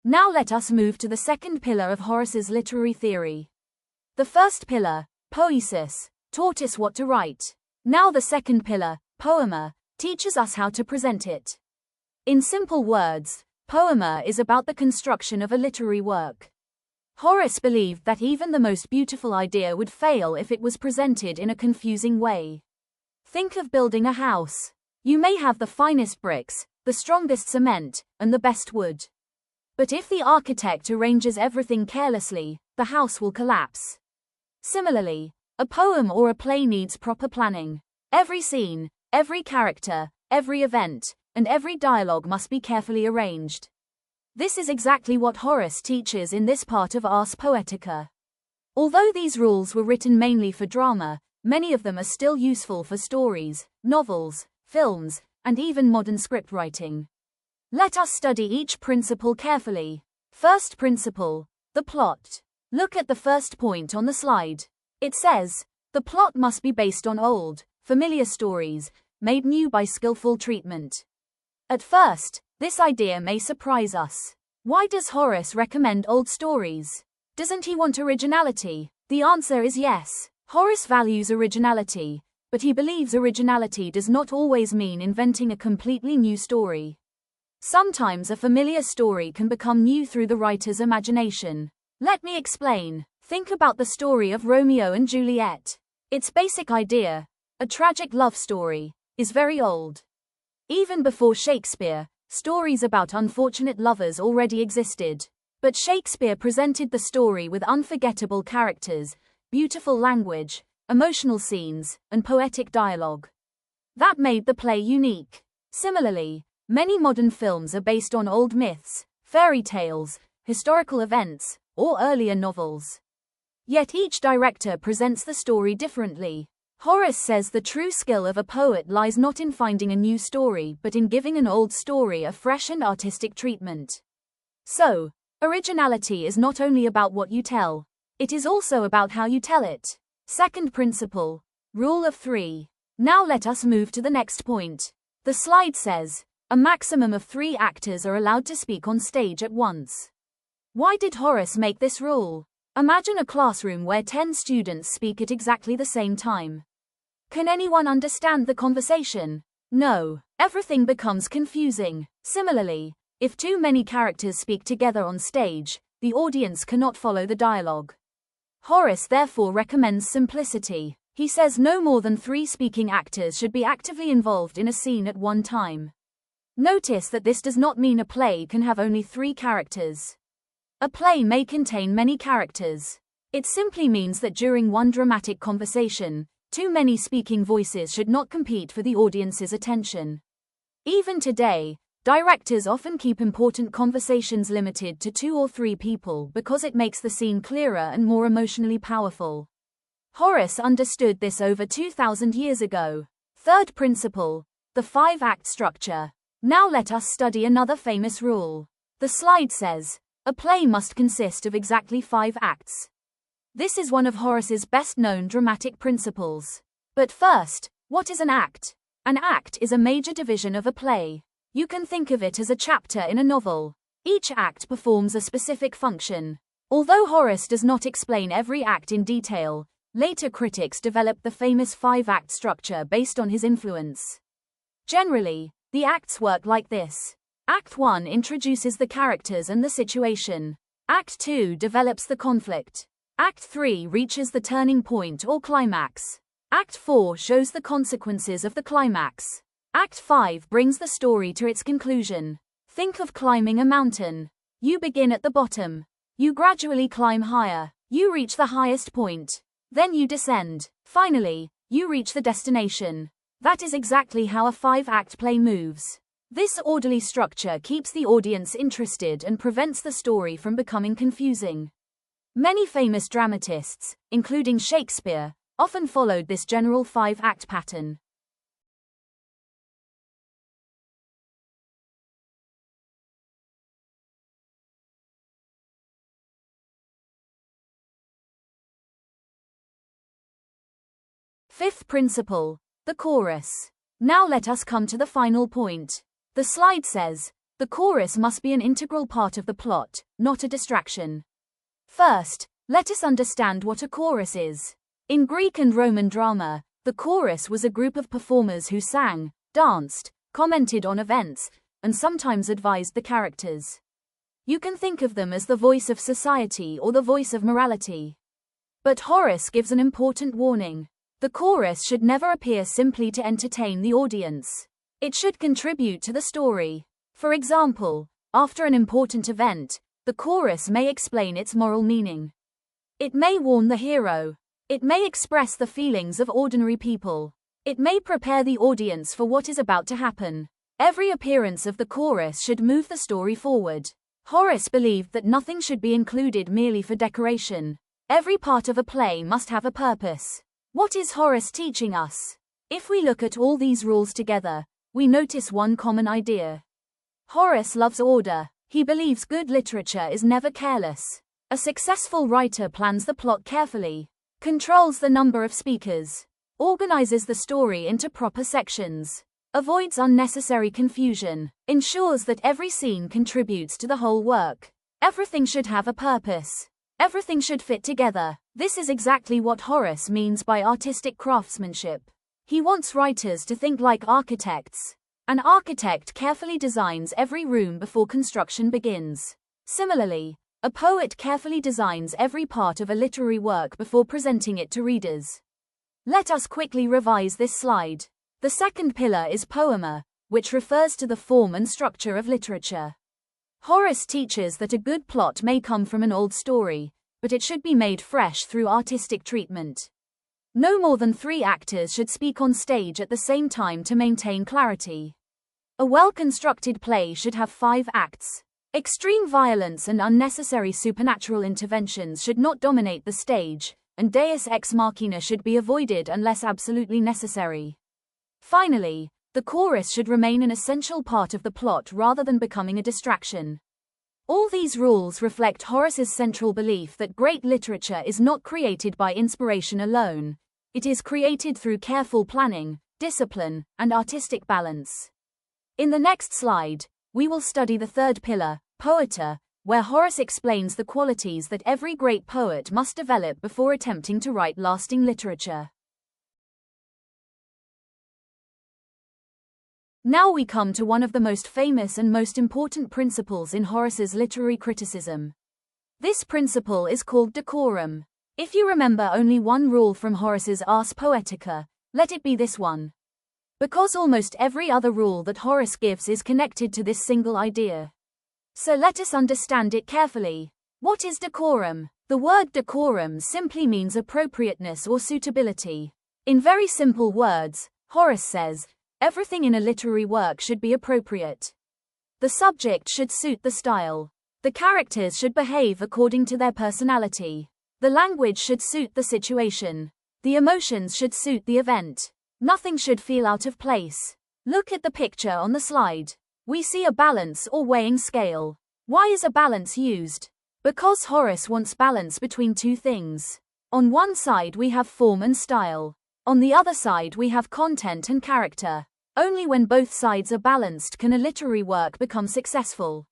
Now let us move to the second pillar of Horace's literary theory. The first pillar, poesis, taught us what to write. Now the second pillar, poema, teaches us how to present it. In simple words, poema is about the construction of a literary work. Horace believed that even the most beautiful idea would fail if it was presented in a confusing way. Think of building a house. You may have the finest bricks, the strongest cement, and the best wood. But if the architect arranges everything carelessly, the house will collapse. Similarly, a poem or a play needs proper planning. Every scene, every character, every event, and every dialogue must be carefully arranged. This is exactly what Horace teaches in this part of Ars Poetica. Although these rules were written mainly for drama, many of them are still useful for stories, novels, films, and even modern script writing. Let us study each principle carefully. First principle, the plot. Look at the first point on the slide. It says, the plot must be based on old, familiar stories, made new by skillful treatment. At first, this idea may surprise us. Why does Horace recommend old stories? Doesn't he want originality? The answer is yes. Horace values originality, but he believes originality does not always mean inventing a completely new story. Sometimes a familiar story can become new through the writer's imagination. Let me explain. Think about the story of Romeo and Juliet. Its basic idea, a tragic love story, is very old. Even before Shakespeare, stories about unfortunate lovers already existed. But Shakespeare presented the story with unforgettable characters, beautiful language, emotional scenes, and poetic dialogue. That made the play unique. Similarly, many modern films are based on old myths, fairy tales, historical events, or earlier novels. Yet each director presents the story differently. Horace says the true skill of a poet lies not in finding a new story but in giving an old story a fresh and artistic treatment. So, originality is not only about what you tell, it is also about how you tell it. Second principle, rule of 3. Now let us move to the next point. The slide says, a maximum of 3 actors are allowed to speak on stage at once. Why did Horace make this rule? Imagine a classroom where 10 students speak at exactly the same time. Can anyone understand the conversation? No. Everything becomes confusing. Similarly, if too many characters speak together on stage, the audience cannot follow the dialogue. Horace therefore recommends simplicity. He says no more than 3 speaking actors should be actively involved in a scene at one time. Notice that this does not mean a play can have only 3 characters. A play may contain many characters. It simply means that during one dramatic conversation, too many speaking voices should not compete for the audience's attention. Even today, directors often keep important conversations limited to 2 or 3 people because it makes the scene clearer and more emotionally powerful. Horace understood this over 2,000 years ago. Third principle, the 5-act structure. Now let us study another famous rule. The slide says, a play must consist of exactly 5 acts. This is one of Horace's best-known dramatic principles. But first, what is an act? An act is a major division of a play. You can think of it as a chapter in a novel. Each act performs a specific function. Although Horace does not explain every act in detail, later critics developed the famous 5-act structure based on his influence. Generally, the acts work like this. Act 1 introduces the characters and the situation. Act 2 develops the conflict. Act 3 reaches the turning point or climax. Act 4 shows the consequences of the climax. Act 5 brings the story to its conclusion. Think of climbing a mountain. You begin at the bottom. You gradually climb higher. You reach the highest point. Then you descend. Finally, you reach the destination. That is exactly how a 5-act play moves. This orderly structure keeps the audience interested and prevents the story from becoming confusing. Many famous dramatists, including Shakespeare, often followed this general 5-act pattern. Fifth principle, the chorus. Now let us come to the final point. The slide says, The chorus must be an integral part of the plot, not a distraction. First, let us understand what a chorus is. In Greek and Roman drama, the chorus was a group of performers who sang, danced, commented on events, and sometimes advised the characters. You can think of them as the voice of society or the voice of morality. But Horace gives an important warning. The chorus should never appear simply to entertain the audience. It should contribute to the story. For example, after an important event, the chorus may explain its moral meaning. It may warn the hero. It may express the feelings of ordinary people. It may prepare the audience for what is about to happen. Every appearance of the chorus should move the story forward. Horace believed that nothing should be included merely for decoration. Every part of a play must have a purpose. What is Horace teaching us? If we look at all these rules together, we notice one common idea. Horace loves order. He believes good literature is never careless. A successful writer plans the plot carefully, controls the number of speakers, organizes the story into proper sections, avoids unnecessary confusion, ensures that every scene contributes to the whole work. Everything should have a purpose. Everything should fit together. This is exactly what Horace means by artistic craftsmanship. He wants writers to think like architects. An architect carefully designs every room before construction begins. Similarly, a poet carefully designs every part of a literary work before presenting it to readers. Let us quickly revise this slide. The second pillar is poema, which refers to the form and structure of literature. Horace teaches that a good plot may come from an old story, but it should be made fresh through artistic treatment. No more than 3 actors should speak on stage at the same time to maintain clarity. A well-constructed play should have 5 acts. Extreme violence and unnecessary supernatural interventions should not dominate the stage, and deus ex machina should be avoided unless absolutely necessary. Finally, the chorus should remain an essential part of the plot rather than becoming a distraction. All these rules reflect Horace's central belief that great literature is not created by inspiration alone. It is created through careful planning, discipline, and artistic balance. In the next slide, we will study the third pillar, poeta, where Horace explains the qualities that every great poet must develop before attempting to write lasting literature. Now we come to one of the most famous and most important principles in Horace's literary criticism. This principle is called decorum. If you remember only one rule from Horace's Ars Poetica, let it be this one. Because almost every other rule that Horace gives is connected to this single idea. So let us understand it carefully. What is decorum? The word decorum simply means appropriateness or suitability. In very simple words, Horace says, everything in a literary work should be appropriate. The subject should suit the style. The characters should behave according to their personality. The language should suit the situation. The emotions should suit the event. Nothing should feel out of place. Look at the picture on the slide. We see a balance or weighing scale. Why is a balance used? Because Horace wants balance between 2 things. On one side we have form and style. On the other side we have content and character. Only when both sides are balanced can a literary work become successful.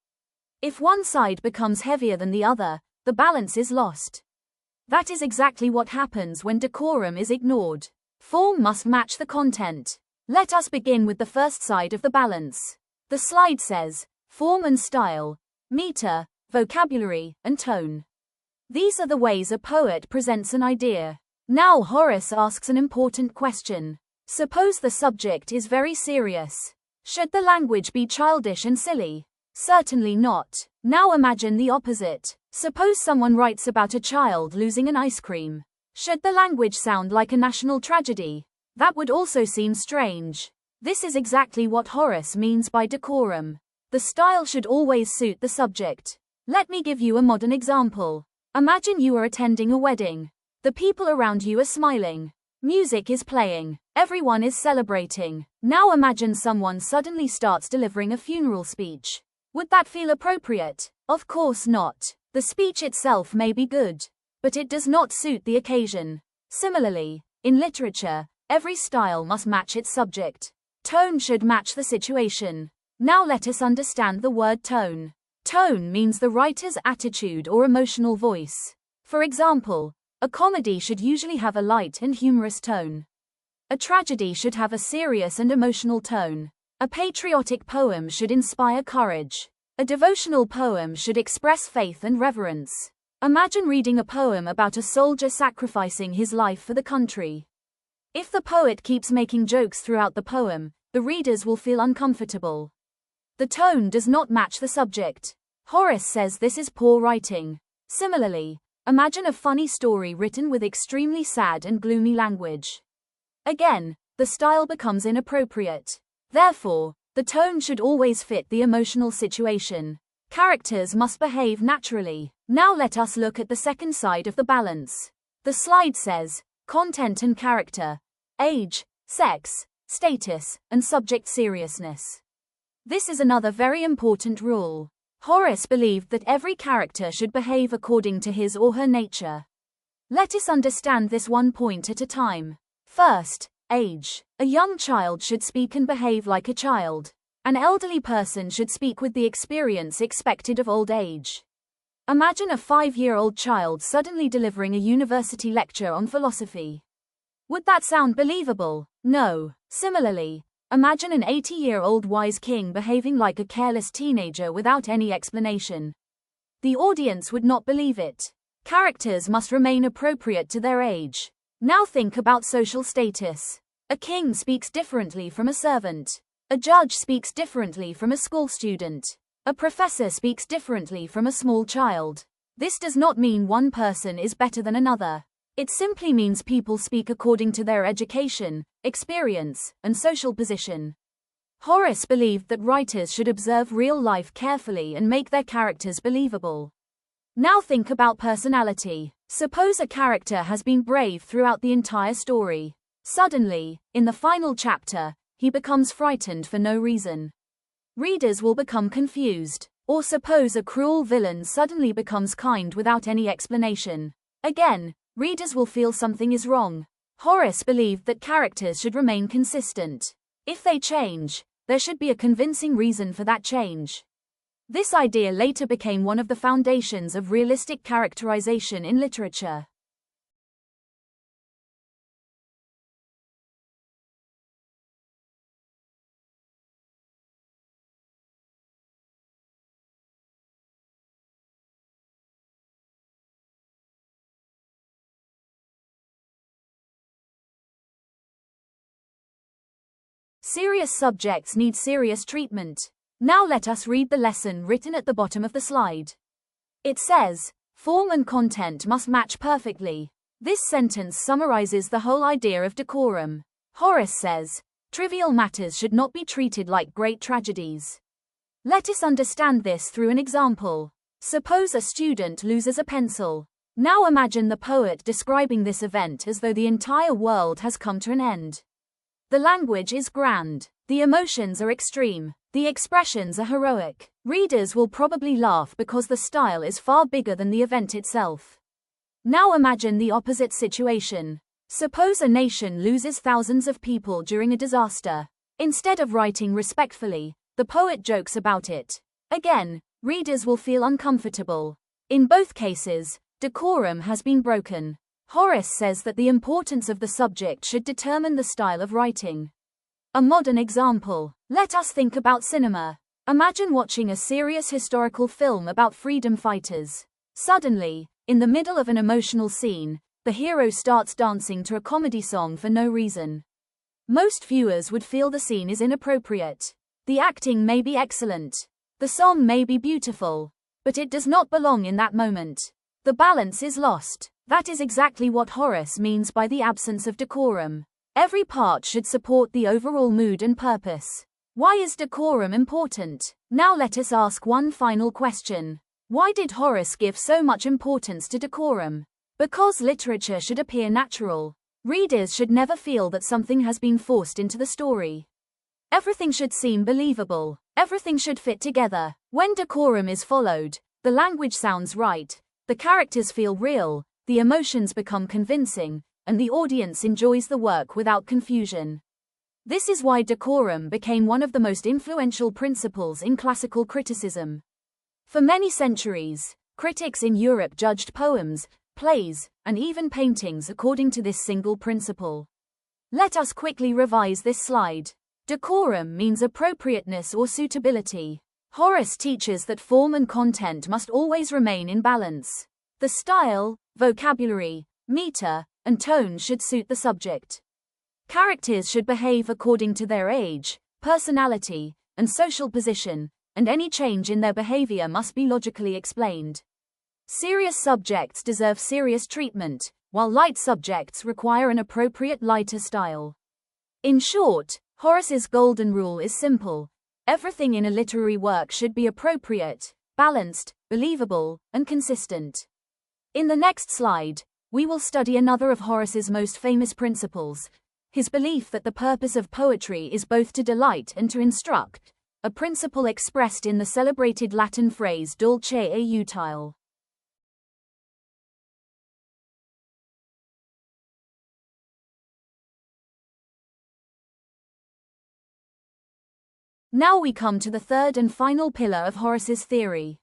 If one side becomes heavier than the other, the balance is lost. That is exactly what happens when decorum is ignored. Form must match the content. Let us begin with the first side of the balance. The slide says, form and style, meter, vocabulary, and tone. These are the ways a poet presents an idea. Now Horace asks an important question. Suppose the subject is very serious. Should the language be childish and silly? Certainly not. Now imagine the opposite. Suppose someone writes about a child losing an ice cream. Should the language sound like a national tragedy? That would also seem strange. This is exactly what Horace means by decorum. The style should always suit the subject. Let me give you a modern example. Imagine you are attending a wedding. The people around you are smiling. Music is playing. Everyone is celebrating. Now imagine someone suddenly starts delivering a funeral speech. Would that feel appropriate? Of course not. The speech itself may be good, but it does not suit the occasion. Similarly, in literature, every style must match its subject. Tone should match the situation. Now let us understand the word tone. Tone means the writer's attitude or emotional voice. For example, a comedy should usually have a light and humorous tone. A tragedy should have a serious and emotional tone. A patriotic poem should inspire courage. A devotional poem should express faith and reverence. Imagine reading a poem about a soldier sacrificing his life for the country. If the poet keeps making jokes throughout the poem, the readers will feel uncomfortable. The tone does not match the subject. Horace says this is poor writing. Similarly, imagine a funny story written with extremely sad and gloomy language. Again, the style becomes inappropriate. Therefore, the tone should always fit the emotional situation. Characters must behave naturally. Now let us look at the second side of the balance. The slide says, content and character, age, sex, status, and subject seriousness. This is another very important rule. Horace believed that every character should behave according to his or her nature. Let us understand this one point at a time. First, age. A young child should speak and behave like a child. An elderly person should speak with the experience expected of old age. Imagine a 5-year-old child suddenly delivering a university lecture on philosophy. Would that sound believable? No. Similarly, imagine an 80-year-old wise king behaving like a careless teenager without any explanation. The audience would not believe it. Characters must remain appropriate to their age. Now think about social status. A king speaks differently from a servant. A judge speaks differently from a school student. A professor speaks differently from a small child. This does not mean one person is better than another. It simply means people speak according to their education, experience, and social position. Horace believed that writers should observe real life carefully and make their characters believable. Now think about personality. Suppose a character has been brave throughout the entire story. Suddenly, in the final chapter, he becomes frightened for no reason. Readers will become confused. Or suppose a cruel villain suddenly becomes kind without any explanation. Again, readers will feel something is wrong. Horace believed that characters should remain consistent. If they change, there should be a convincing reason for that change. This idea later became one of the foundations of realistic characterization in literature. Serious subjects need serious treatment. Now let us read the lesson written at the bottom of the slide. It says, form and content must match perfectly. This sentence summarizes the whole idea of decorum. Horace says, trivial matters should not be treated like great tragedies. Let us understand this through an example. Suppose a student loses a pencil. Now imagine the poet describing this event as though the entire world has come to an end. The language is grand. The emotions are extreme. The expressions are heroic. Readers will probably laugh because the style is far bigger than the event itself. Now imagine the opposite situation. Suppose a nation loses thousands of people during a disaster. Instead of writing respectfully, the poet jokes about it. Again, readers will feel uncomfortable. In both cases, decorum has been broken. Horace says that the importance of the subject should determine the style of writing. A modern example. Let us think about cinema. Imagine watching a serious historical film about freedom fighters. Suddenly, in the middle of an emotional scene, the hero starts dancing to a comedy song for no reason. Most viewers would feel the scene is inappropriate. The acting may be excellent. The song may be beautiful. But it does not belong in that moment. The balance is lost. That is exactly what Horace means by the absence of decorum. Every part should support the overall mood and purpose. Why is decorum important? Now let us ask one final question. Why did Horace give so much importance to decorum? Because literature should appear natural. Readers should never feel that something has been forced into the story. Everything should seem believable. Everything should fit together. When decorum is followed, the language sounds right, the characters feel real, the emotions become convincing, and the audience enjoys the work without confusion. This is why decorum became one of the most influential principles in classical criticism. For many centuries, critics in Europe judged poems, plays, and even paintings according to this single principle. Let us quickly revise this slide. Decorum means appropriateness or suitability. Horace teaches that form and content must always remain in balance. The style, vocabulary, meter, and tone should suit the subject. Characters should behave according to their age, personality, and social position, and any change in their behavior must be logically explained. Serious subjects deserve serious treatment, while light subjects require an appropriate lighter style. In short, Horace's golden rule is simple. Everything in a literary work should be appropriate, balanced, believable, and consistent. In the next slide, we will study another of Horace's most famous principles, his belief that the purpose of poetry is both to delight and to instruct, a principle expressed in the celebrated Latin phrase Dulce e Utile. Now we come to the third and final pillar of Horace's theory.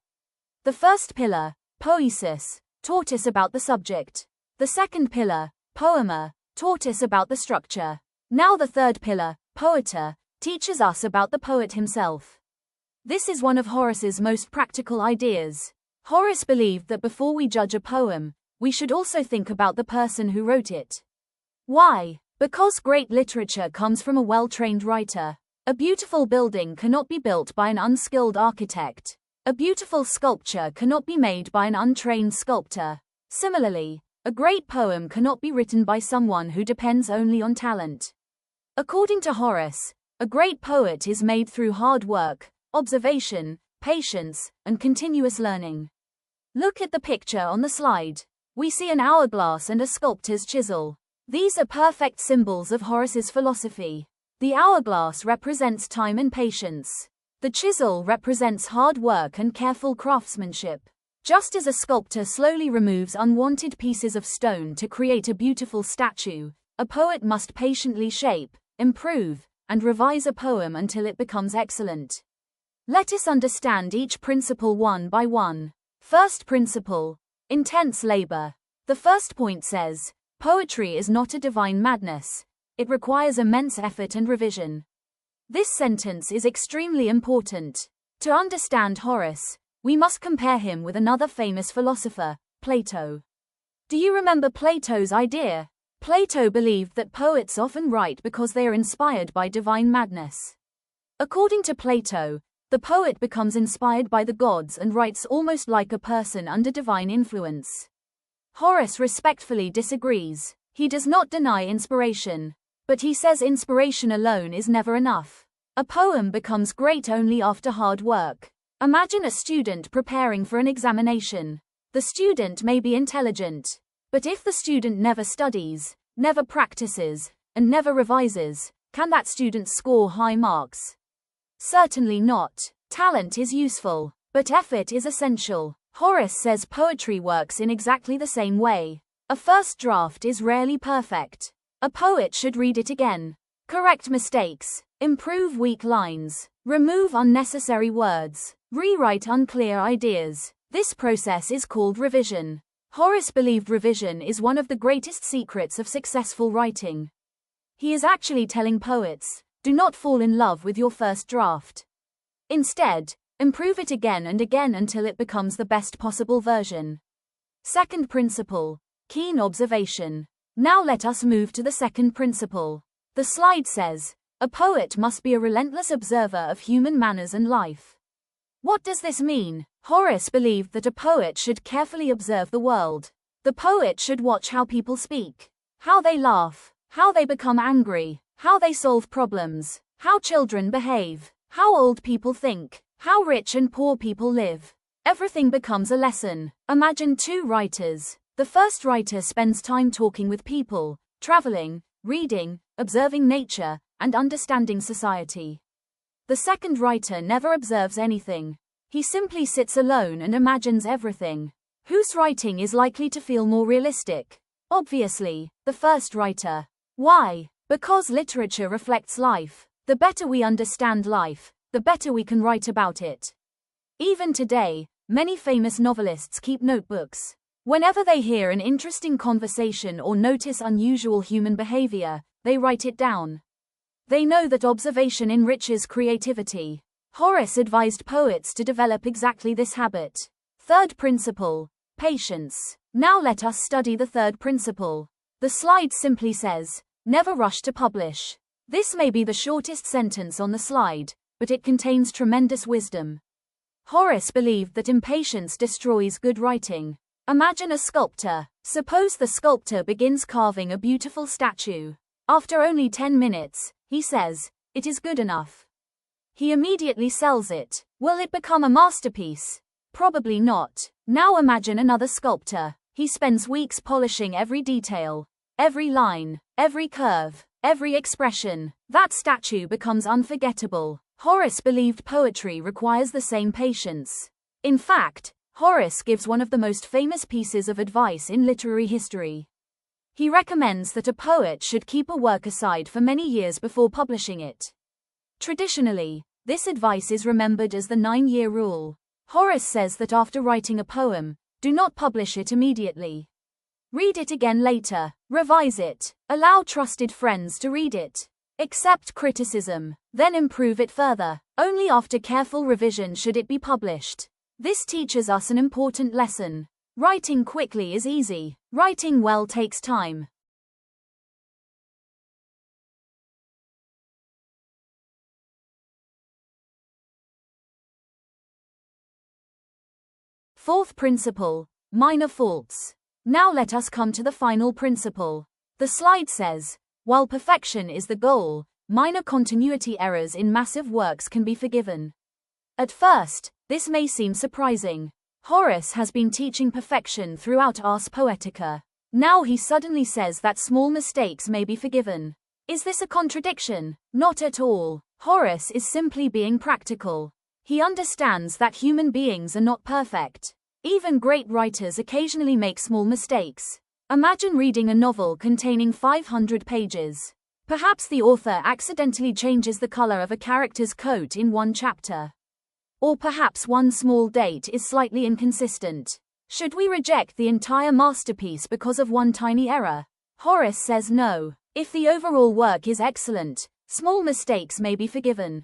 The first pillar, poesis, taught us about the subject. The second pillar, poema, taught us about the structure. Now the third pillar, poeta, teaches us about the poet himself. This is one of Horace's most practical ideas. Horace believed that before we judge a poem, we should also think about the person who wrote it. Why? Because great literature comes from a well-trained writer. A beautiful building cannot be built by an unskilled architect. A beautiful sculpture cannot be made by an untrained sculptor. Similarly, a great poem cannot be written by someone who depends only on talent. According to Horace, a great poet is made through hard work, observation, patience, and continuous learning. Look at the picture on the slide. We see an hourglass and a sculptor's chisel. These are perfect symbols of Horace's philosophy. The hourglass represents time and patience. The chisel represents hard work and careful craftsmanship. Just as a sculptor slowly removes unwanted pieces of stone to create a beautiful statue, a poet must patiently shape, improve, and revise a poem until it becomes excellent. Let us understand each principle one by one. First principle, intense labor. The first point says, poetry is not a divine madness. It requires immense effort and revision. This sentence is extremely important. To understand Horace, we must compare him with another famous philosopher, Plato. Do you remember Plato's idea? Plato believed that poets often write because they are inspired by divine madness. According to Plato, the poet becomes inspired by the gods and writes almost like a person under divine influence. Horace respectfully disagrees. He does not deny inspiration, but he says inspiration alone is never enough. A poem becomes great only after hard work. Imagine a student preparing for an examination. The student may be intelligent, but if the student never studies, never practices, and never revises, can that student score high marks? Certainly not. Talent is useful, but effort is essential. Horace says poetry works in exactly the same way. A first draft is rarely perfect. A poet should read it again, correct mistakes, improve weak lines, remove unnecessary words, rewrite unclear ideas. This process is called revision. Horace believed revision is one of the greatest secrets of successful writing. He is actually telling poets, do not fall in love with your first draft. Instead, improve it again and again until it becomes the best possible version. Second principle, keen observation. Now let us move to the second principle. The slide says, a poet must be a relentless observer of human manners and life. What does this mean? Horace believed that a poet should carefully observe the world. The poet should watch how people speak, how they laugh, how they become angry, how they solve problems, how children behave, how old people think, how rich and poor people live. Everything becomes a lesson. Imagine two writers. The first writer spends time talking with people, traveling, reading, observing nature, and understanding society. The second writer never observes anything. He simply sits alone and imagines everything. Whose writing is likely to feel more realistic? Obviously, the first writer. Why? Because literature reflects life. The better we understand life, the better we can write about it. Even today, many famous novelists keep notebooks. Whenever they hear an interesting conversation or notice unusual human behavior, they write it down. They know that observation enriches creativity. Horace advised poets to develop exactly this habit. Third principle, patience. Now let us study the third principle. The slide simply says, never rush to publish. This may be the shortest sentence on the slide, but it contains tremendous wisdom. Horace believed that impatience destroys good writing. Imagine a sculptor. Suppose the sculptor begins carving a beautiful statue. After only 10 minutes, he says, it is good enough. He immediately sells it. Will it become a masterpiece? Probably not. Now imagine another sculptor. He spends weeks polishing every detail, every line, every curve, every expression. That statue becomes unforgettable. Horace believed poetry requires the same patience. In fact, Horace gives one of the most famous pieces of advice in literary history. He recommends that a poet should keep a work aside for many years before publishing it. Traditionally, this advice is remembered as the 9-year rule. Horace says that after writing a poem, do not publish it immediately. Read it again later, revise it, allow trusted friends to read it. Accept criticism, then improve it further. Only after careful revision should it be published. This teaches us an important lesson. Writing quickly is easy. Writing well takes time. Fourth principle, minor faults. Now let us come to the final principle. The slide says, while perfection is the goal, minor continuity errors in massive works can be forgiven. At first, this may seem surprising. Horace has been teaching perfection throughout Ars Poetica. Now he suddenly says that small mistakes may be forgiven. Is this a contradiction? Not at all. Horace is simply being practical. He understands that human beings are not perfect. Even great writers occasionally make small mistakes. Imagine reading a novel containing 500 pages. Perhaps the author accidentally changes the color of a character's coat in one chapter. Or perhaps one small date is slightly inconsistent. Should we reject the entire masterpiece because of one tiny error? Horace says no. If the overall work is excellent, small mistakes may be forgiven.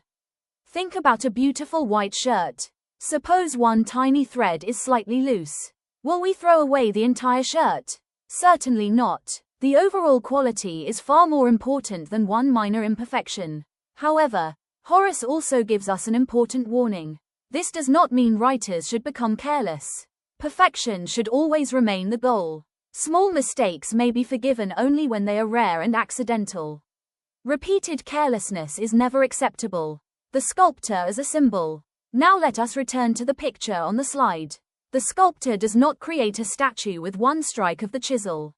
Think about a beautiful white shirt. Suppose one tiny thread is slightly loose. Will we throw away the entire shirt? Certainly not. The overall quality is far more important than one minor imperfection. However, Horace also gives us an important warning. This does not mean writers should become careless. Perfection should always remain the goal. Small mistakes may be forgiven only when they are rare and accidental. Repeated carelessness is never acceptable. The sculptor as a symbol. Now let us return to the picture on the slide. The sculptor does not create a statue with one strike of the chisel.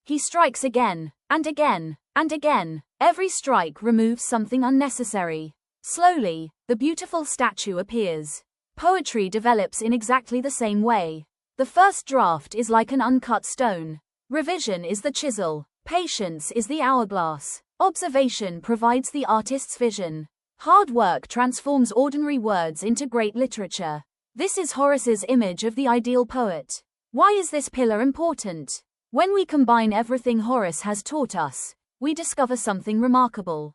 He strikes again, and again, and again. Every strike removes something unnecessary. Slowly, the beautiful statue appears. Poetry develops in exactly the same way. The first draft is like an uncut stone. Revision is the chisel. Patience is the hourglass. Observation provides the artist's vision. Hard work transforms ordinary words into great literature. This is Horace's image of the ideal poet. Why is this pillar important? When we combine everything Horace has taught us, we discover something remarkable.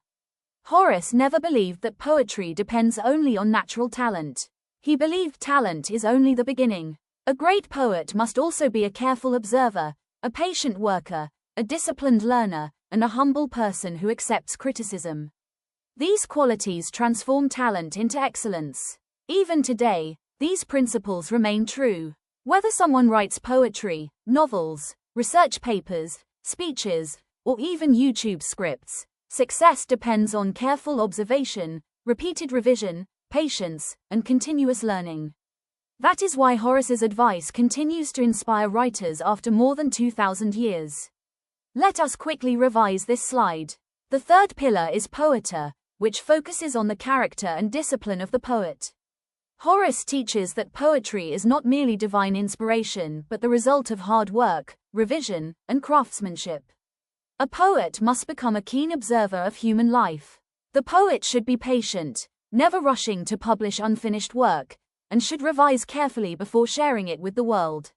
Horace never believed that poetry depends only on natural talent. He believed talent is only the beginning. A great poet must also be a careful observer, a patient worker, a disciplined learner, and a humble person who accepts criticism. These qualities transform talent into excellence. Even today, these principles remain true. Whether someone writes poetry, novels, research papers, speeches, or even YouTube scripts, success depends on careful observation, repeated revision, patience, and continuous learning. That is why Horace's advice continues to inspire writers after more than 2,000 years. Let us quickly revise this slide. The third pillar is poeta, which focuses on the character and discipline of the poet. Horace teaches that poetry is not merely divine inspiration but the result of hard work, revision, and craftsmanship. A poet must become a keen observer of human life. The poet should be patient, never rushing to publish unfinished work, and should revise carefully before sharing it with the world.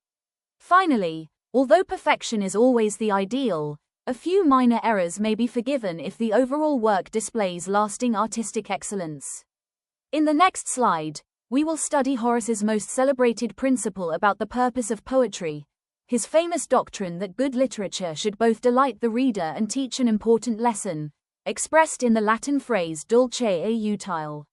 Finally, although perfection is always the ideal, a few minor errors may be forgiven if the overall work displays lasting artistic excellence. In the next slide, we will study Horace's most celebrated principle about the purpose of poetry, his famous doctrine that good literature should both delight the reader and teach an important lesson, expressed in the Latin phrase dulce et utile.